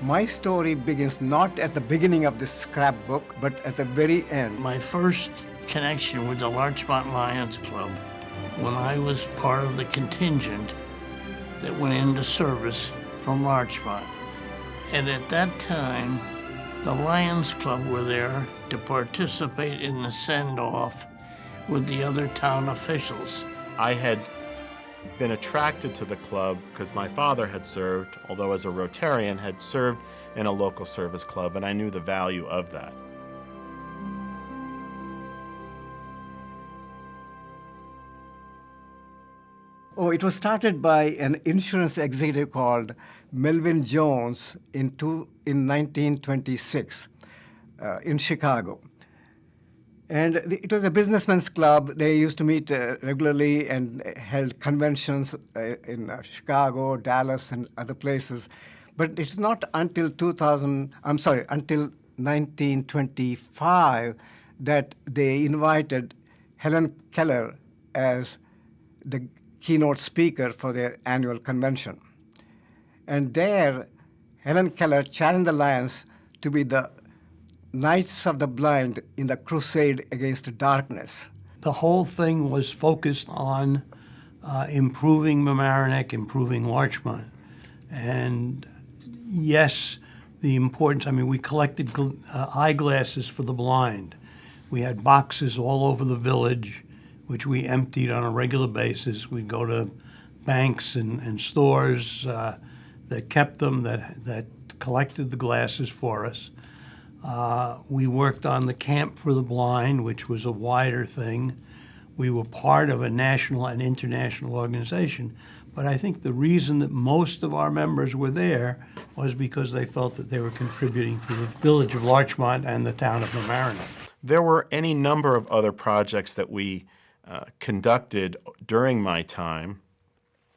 My story begins not at the beginning of this scrapbook, but at the very end. My first connection with the Larchmont Lions Club when I was part of the contingent that went into service from Larchmont. And at that time, the Lions Club were there to participate in the send-off with the other town officials. I had been attracted to the club because my father had served, although as a Rotarian, had served in a local service club, and I knew the value of that. Oh, it was started by an insurance executive called Melvin Jones in 1926 in Chicago. And it was a businessman's club. They used to meet regularly and held conventions in Chicago, Dallas, and other places. But it's not until until 1925 that they invited Helen Keller as the keynote speaker for their annual convention. And there, Helen Keller challenged the Lions to be the Knights of the Blind in the crusade against darkness. The whole thing was focused on improving Mamaroneck, improving Larchmont. And yes, the importance, I mean, we collected eyeglasses for the blind. We had boxes all over the village, which we emptied on a regular basis. We'd go to banks and stores that kept them, that collected the glasses for us. We worked on the Camp for the Blind, which was a wider thing. We were part of a national and international organization. But I think the reason that most of our members were there was because they felt that they were contributing to the village of Larchmont and the town of Mamaroneck. There were any number of other projects that we conducted during my time,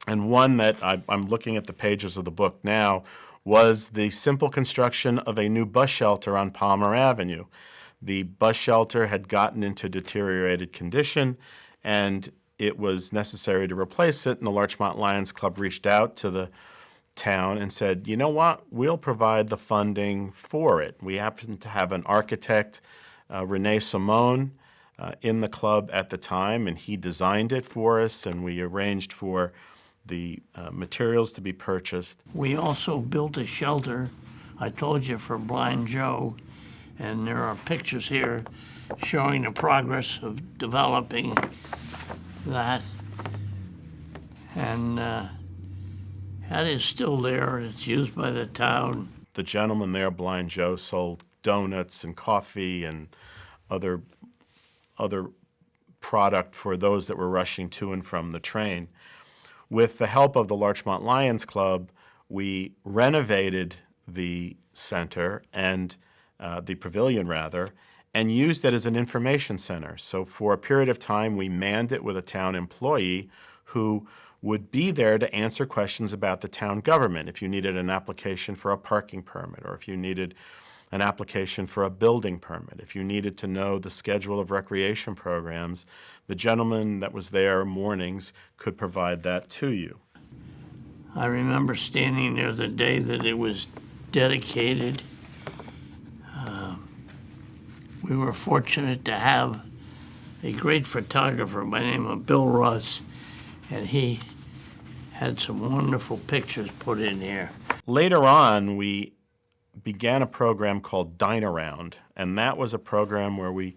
and one that I'm looking at the pages of the book now was the simple construction of a new bus shelter on Palmer Avenue. The bus shelter had gotten into deteriorated condition, and it was necessary to replace it, and the Larchmont Lions Club reached out to the town and said, you know what, we'll provide the funding for it. We happened to have an architect, Rene Simone, in the club at the time, and he designed it for us, and we arranged for the materials to be purchased. We also built a shelter, I told you, for Blind Joe, and there are pictures here showing the progress of developing that. And that is still there. It's used by the town. The gentleman there, Blind Joe, sold donuts and coffee and other product for those that were rushing to and from the train. With the help of the Larchmont Lions Club, we renovated the center and the pavilion rather, and used it as an information center. So for a period of time, we manned it with a town employee who would be there to answer questions about the town government. If you needed an application for a parking permit, or if you needed an application for a building permit, if you needed to know the schedule of recreation programs, the gentleman that was there mornings could provide that to you. I remember standing there the day that it was dedicated. We were fortunate to have a great photographer by the name of Bill Russ, and he had some wonderful pictures put in here. Later on, we began a program called Dine Around, and that was a program where we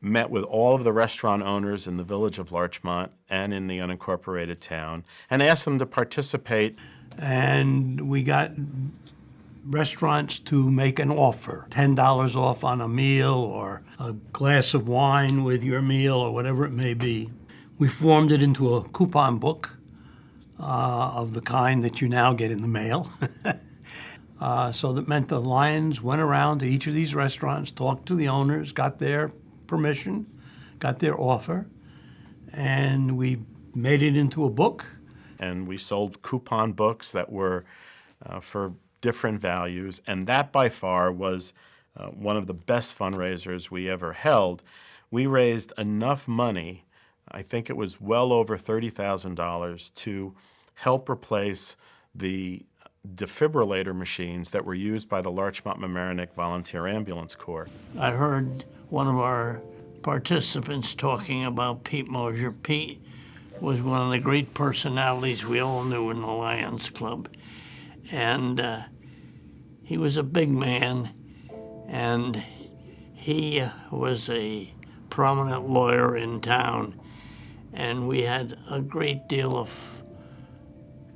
met with all of the restaurant owners in the village of Larchmont and in the unincorporated town and asked them to participate. And we got restaurants to make an offer, $10 off on a meal or a glass of wine with your meal or whatever it may be. We formed it into a coupon book of the kind that you now get in the mail. So that meant the Lions went around to each of these restaurants, talked to the owners, got their permission, got their offer, and we made it into a book. And we sold coupon books that were for different values, and that by far was one of the best fundraisers we ever held. We raised enough money, I think it was well over $30,000, to help replace the defibrillator machines that were used by the Larchmont Mamaroneck Volunteer Ambulance Corps. I heard one of our participants talking about Pete Mosier. Pete was one of the great personalities we all knew in the Lions Club. And he was a big man, and he was a prominent lawyer in town, and we had a great deal of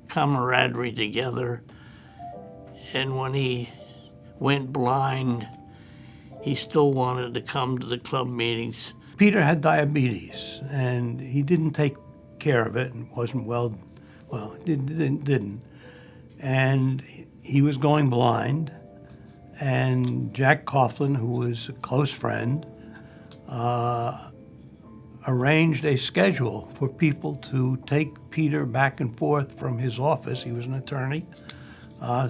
camaraderie together. And when he went blind, he still wanted to come to the club meetings. Peter had diabetes, and he didn't take care of it and wasn't didn't. And he was going blind, and Jack Coughlin, who was a close friend, arranged a schedule for people to take Peter back and forth from his office, he was an attorney,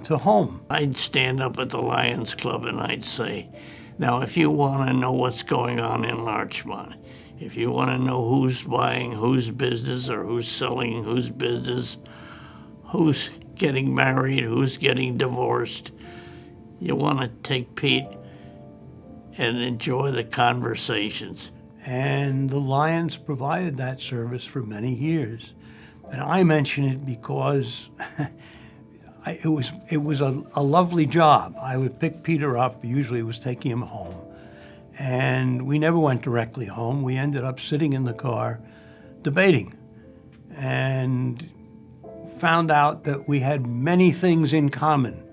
to home. I'd stand up at the Lions Club and I'd say, now if you want to know what's going on in Larchmont, if you want to know who's buying whose business or who's selling whose business, who's getting married, who's getting divorced, you want to take Pete and enjoy the conversations. And the Lions provided that service for many years. And I mention it because it was a lovely job. I would pick Peter up, usually it was taking him home. And we never went directly home. We ended up sitting in the car debating and found out that we had many things in common.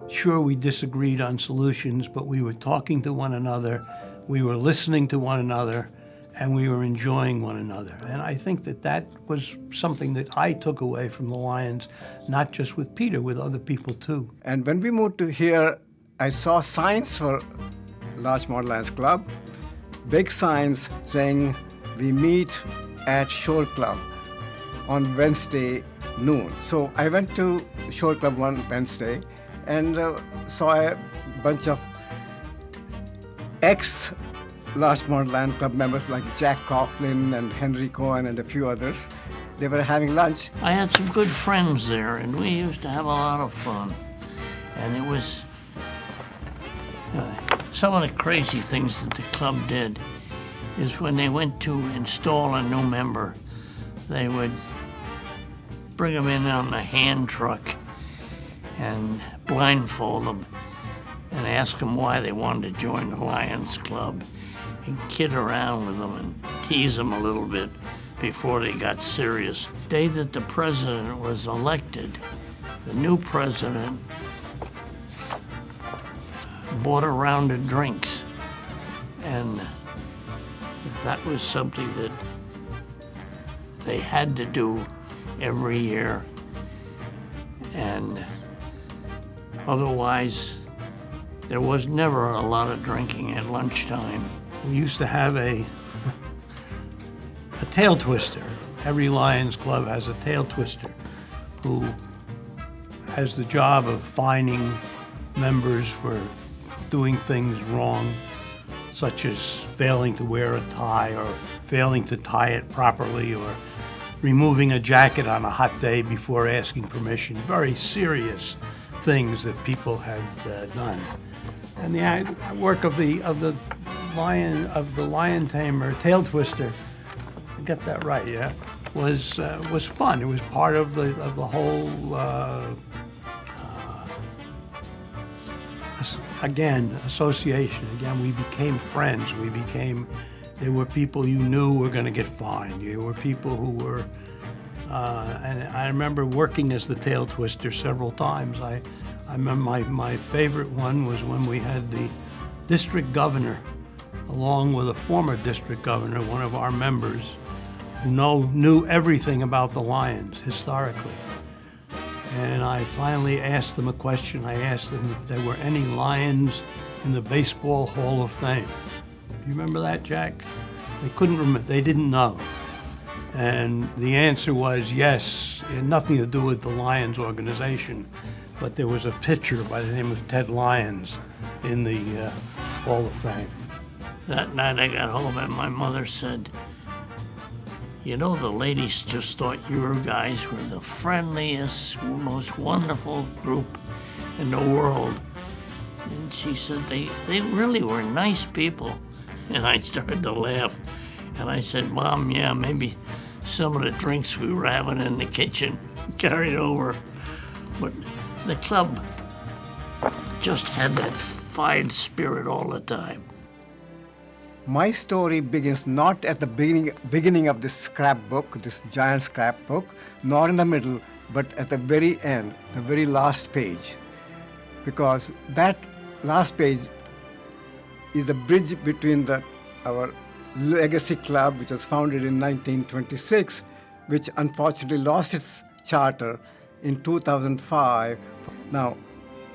Sure, we disagreed on solutions, but we were talking to one another, we were listening to one another, and we were enjoying one another. And I think that that was something that I took away from the Lions, not just with Peter, with other people too. And when we moved to here, I saw signs for Larchmont Lions Club, big signs saying we meet at Shore Club on Wednesday noon. So I went to Shore Club one Wednesday and saw a bunch of ex-Larchmont Lions Club members like Jack Coughlin and Henry Cohen and a few others. They were having lunch. I had some good friends there, and we used to have a lot of fun. And it was some of the crazy things that the club did is when they went to install a new member, they would bring them in on a hand truck and blindfold them and ask them why they wanted to join the Lions Club and kid around with them and tease them a little bit before they got serious. The day that the president was elected, the new president bought a round of drinks, and that was something that they had to do every year, and otherwise there was never a lot of drinking at lunchtime. We used to have a tail twister. Every Lions Club has a tail twister who has the job of fining members for doing things wrong, such as failing to wear a tie or failing to tie it properly or removing a jacket on a hot day before asking permission. Very serious things that people had done. And the work of the lion tamer, tail twister, I got that right, yeah, was fun. It was part of the whole association. Again, we became friends. There were people you knew were going to get fined. There were people who were, and I remember working as the tail twister several times. I remember my favorite one was when we had the district governor, along with a former district governor, one of our members, who knew everything about the Lions historically. And I finally asked them a question. I asked them if there were any Lions in the Baseball Hall of Fame. Do you remember that, Jack? They couldn't remember. They didn't know. And the answer was yes. It had nothing to do with the Lions organization, but there was a pitcher by the name of Ted Lyons in the Hall of Fame. That night I got home and my mother said, you know, the ladies just thought your guys were the friendliest, most wonderful group in the world. And she said, they really were nice people. And I started to laugh. And I said, Mom, yeah, maybe some of the drinks we were having in the kitchen carried over. But the club just had that fine spirit all the time. My story begins not at the beginning of this scrapbook, this giant scrapbook, nor in the middle, but at the very end, the very last page. Because that last page is the bridge between our legacy club, which was founded in 1926, which unfortunately lost its charter in 2005. Now,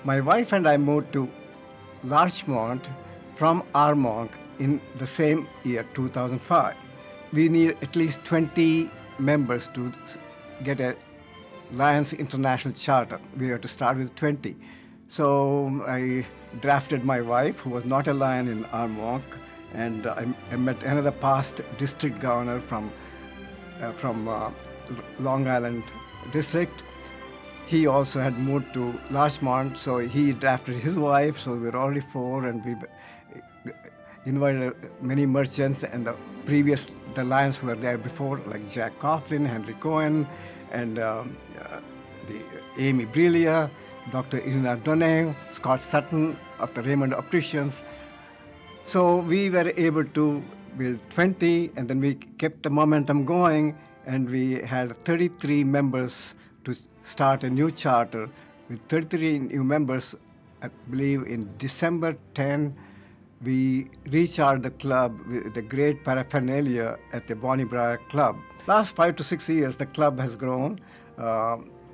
my wife and I moved to Larchmont from Armonk in the same year, 2005. We need at least 20 members to get a Lions International Charter. We had to start with 20. So I drafted my wife, who was not a Lion in Armonk, and I met another past district governor from Long Island district. He also had moved to Larchmont, so he drafted his wife, so we were already 4, and we invited many merchants and the Lions who were there before, like Jack Coughlin, Henry Cohen, and Amy Brelia, Dr. Irina Donay, Scott Sutton, after Raymond Opticians. So we were able to build 20, and then we kept the momentum going, and we had 33 members to start a new charter. With 33 new members, I believe in December 10, we recharged the club with the great paraphernalia at the Bonnie Briar Club. Last 5 to 6 years, the club has grown.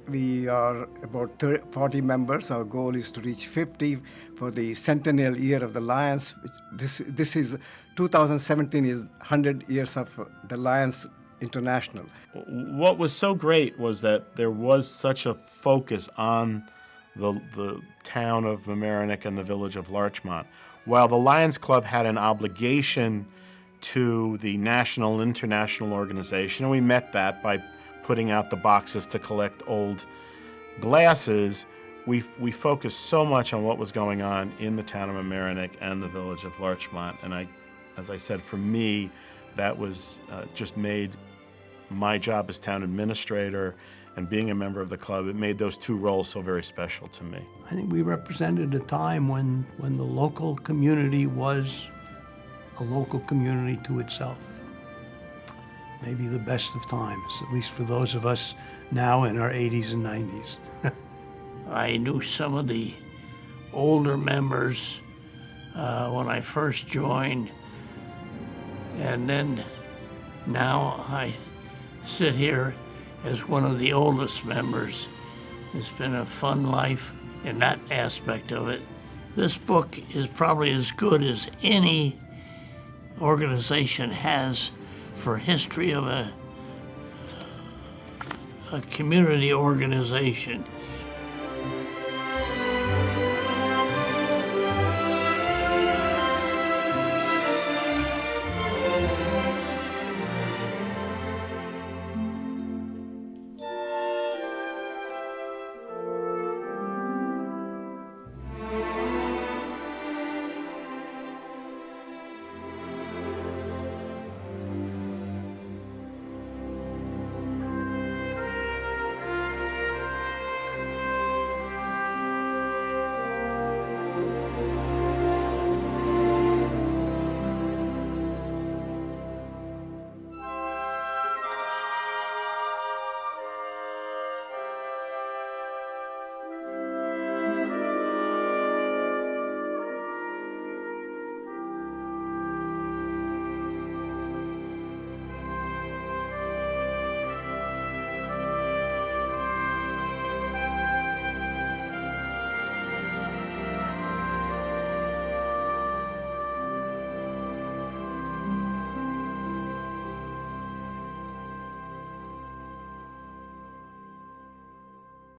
We are about 40 members. Our goal is to reach 50 for the Centennial Year of the Lions. This is 2017 is 100 years of the Lions International. What was so great was that there was such a focus on the town of Mamaroneck and the village of Larchmont. While the Lions Club had an obligation to the national and international organization, and we met that by putting out the boxes to collect old glasses, we focused so much on what was going on in the town of Mamaroneck and the village of Larchmont. And as I said, for me, that was just made my job as town administrator and being a member of the club, it made those two roles so very special to me. I think we represented a time when the local community was a local community to itself. Maybe the best of times, at least for those of us now in our 80s and 90s. I knew some of the older members when I first joined, and then now I sit here as one of the oldest members. It's been a fun life in that aspect of it. This book is probably as good as any organization has for history of a community organization.